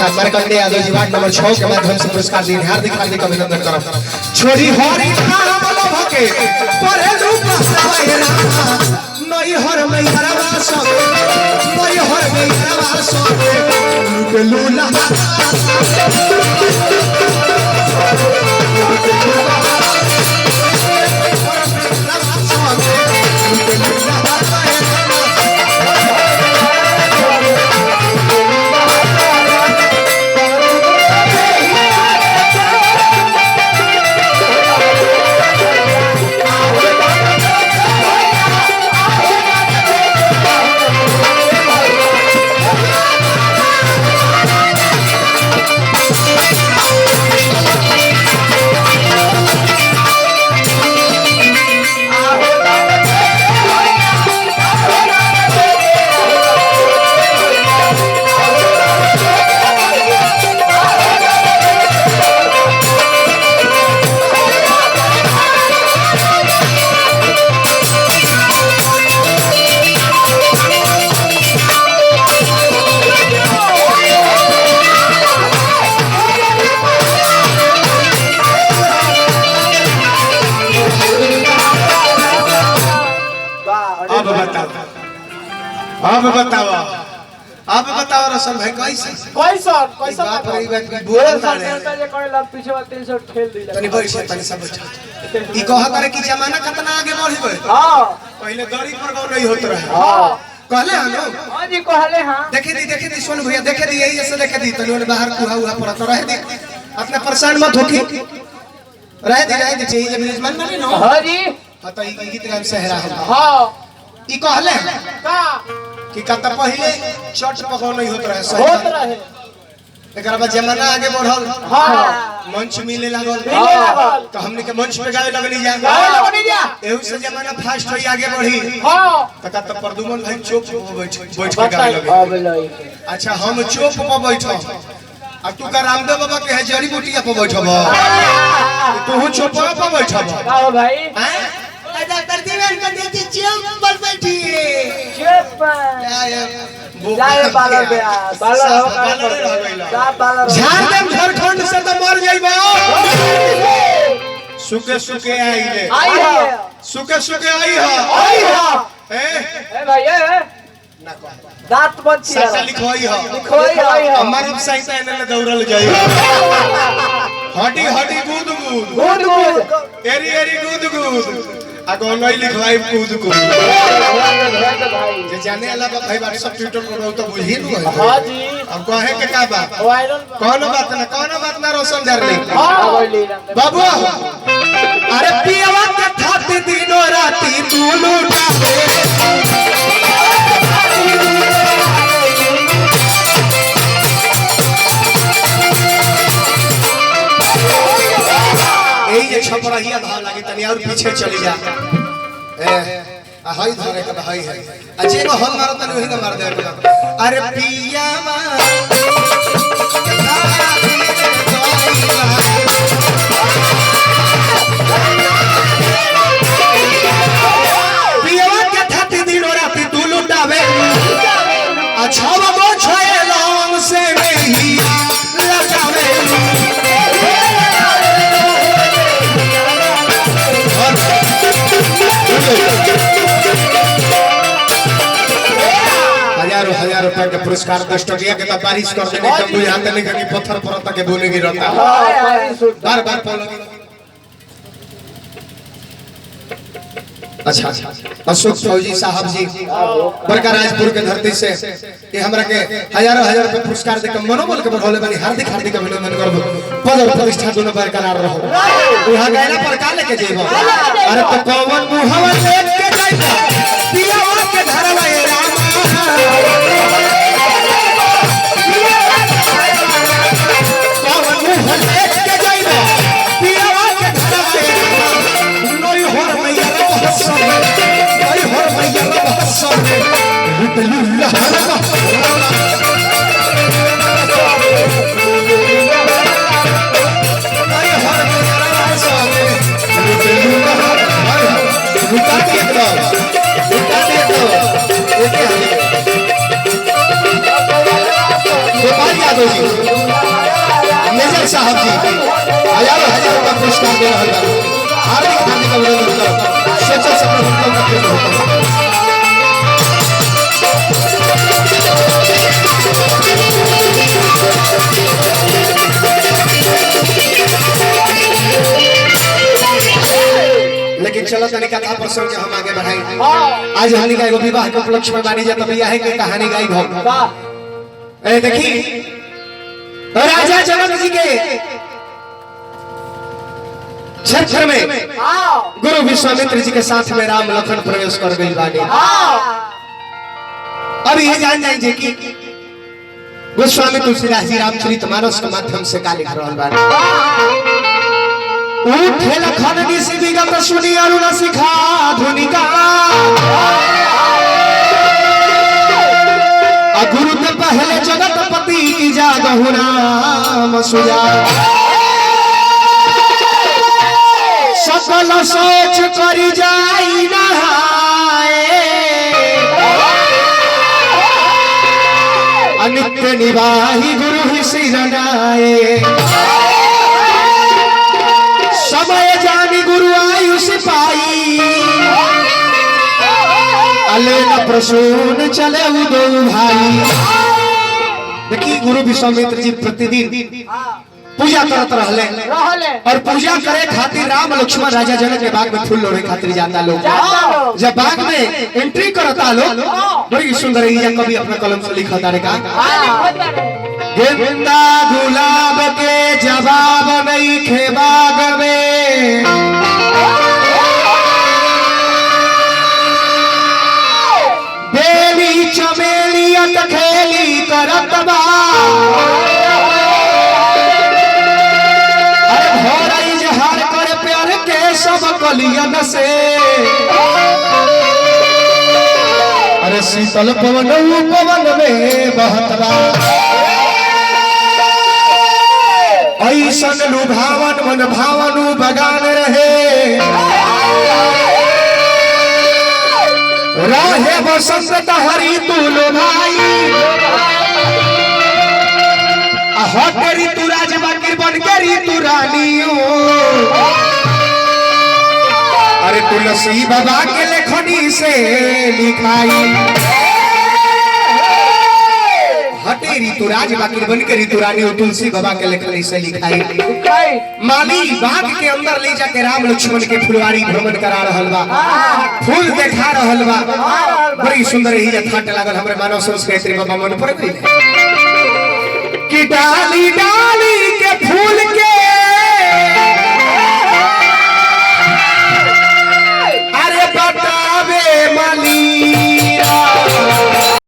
अच्छा Markande Yadav ji ward number 6 के माध्यम से पुरस्कार दी हार्दिक हार्दिक अभिनंदन करब। छोरी हरि नाम लभ के परे रूप सवैरा नई हर मैहरवा सब नई हर मैहरवा सब लूला अब बताओ रसन भाई कैसे बाप रे बाप की बोल डाले जे करे लग पीछे बात 300 ठेल दिला तनी बैठ से तनी सब बैठ ई कह करे कि जमाना कितना आगे बढ़ गए हां पहले गाड़ी पर गाँव नहीं होत रहे हां कहले हां हां जी कहले हां देखे दी सोन भैया देखे दी यही से देखे दी तनी ओने बाहर कुहा हुआ पड़ा तो रह दी अपने परेशान मत होकी रह दी चाहिए जब मेजबान बने ना हां जी पता ई गीत गाम सहरा है हां ई कहले का कि कत पहले चट पकाव नहीं होत रहे सही होत रहे एकरा बाद जमाना आगे बढ़ल हां मंच मिले लागल तो हमने के मंच पे गावे लगनी जा एहू से जमाना फास्ट होई आगे बढ़ी हां त कत प्रदुमन भाई चौक पे बैठ के गावे लगे अच्छा हम चौक पे बैठो आ तू का रामदेव बाबा के है जड़ी बूटिया पे बैठब तू चौक पे बैठब का भाई हैं आजा तरतीबन कर देती चौक पर बैठी चुप जाए बालर बे बालर हो का झारखंड झारखंड से तो मर जाइबो सुके सुके आई है सुके आई है ए भाई ए ना कह दांत बंद छी सासा लिखवाई है हमार अब साइसा एने दौड़ल जाई हड्डी हड्डी गुद गुद गुद एरी एरी गुद गुद आगो नहीं लिखवाई कूद कूद जे जाने वाला भाई WhatsApp ट्विटर पर तो बुझी नु है हां जी अब कहे के का बात वायरल कोनो बात ना रोशन डार्लिंग बाबू अरे पियावा के खाते दिनो राती तू लूटा ये छपरहिया भाव लागे तनी और पीछे चली जा हाई धरे का हाई है अजे को हम मारो तनी वही का मार दे अरे पियावा पियावा के खाती दिन राती तू लुटावे अच्छा वो छोए लौंग से नहीं लगावे हजार रुपया के पुरस्कार 10 टकिया के तो बारिश कर देने के बुझाते नहीं कि पत्थर पर तक बोलेगी रहता बार बार बोलेगी अच्छा अशोक फौजी साहब जी बड़का राजपुर के धरती से ये हमरा के हजारों हजार रुपया पुरस्कार देकर मनोबल के बढ़ाले बनी हार्दिक हार्दिक अभिनंदन करब पद और प्रतिष्ठा दोनों बरकरार रहो वहां गैला पर का लेके जेबो अरे तो कौन मुहवा लेके जाइबो पियावा के धरवा ए गोपाल यादव जी शेषर साहब जी हजारों हजार रुपया पुरस्कार दे रहा है। हार्दिक हार्दिक अभिनंदन करो शेषर साहब। लेकिन चलो तनिका था प्रसंग के हम आगे बढ़ाई। आज हमनी का एगो विवाह के उपलक्ष्य में मानी जाता भैया है कि कहानी गाई भाव। ए देखी राजा जनक जी के क्षेत्र में गुरु विश्वामित्र जी के साथ में राम लखन प्रवेश कर गई बानी। अब ये जान जाइए कि गोस्वामी तुलसीदास जी रामचरितमानस के माध्यम से का लिख रहा बानी। उठे लखन निसी विगत सुनी अरुण सिखा धुनिका गुरु के पहले जगतपति की जागहु नाम सुजा सकल सोच करी जाई नहाए अनित्य निवाही गुरु ही सिरनाए समय जानी गुरु आयुष पाई अलेन प्रसून चले दो भाई। देखिए गुरु विश्वामित्र जी प्रतिदिन पूजा करत रहले और पूजा करे खातिर राम लक्ष्मण राजा जनक के बाग में फूल लोड़े खातिर जाता लोग। जब बाग में एंट्री करता लोग बड़ी सुंदर है कवि अपना कलम से लिखता रे का गेंदा गुलाब के जवाब नहीं खे बाग में बेली चमेली अटखेली करत बा अरे भोरई जहर कर प्यार के सब कलियन से अरे शीतल पवन पवन में बहतबा ऐसन लुभावन मन भावनु बगान रहे राहे बसंत हरी तुल भाई हटेरी तू राज बाकी बन के ऋतु रानियों अरे तुलसी बाबा के लेखनी से लिखाई हटे ऋतुराज बाकी बन के ऋतु रानी तुलसी बाबा के लेखनी से लिखाई। माली बाग के अंदर ले जाके राम लक्ष्मण के फुलवारी भ्रमण करा रहल बा फूल देखा रहल बा बड़ी सुंदर ही यथार्थ लागल हमरे मानव संस्कृति बाबा मन पर गई कि डाली डाली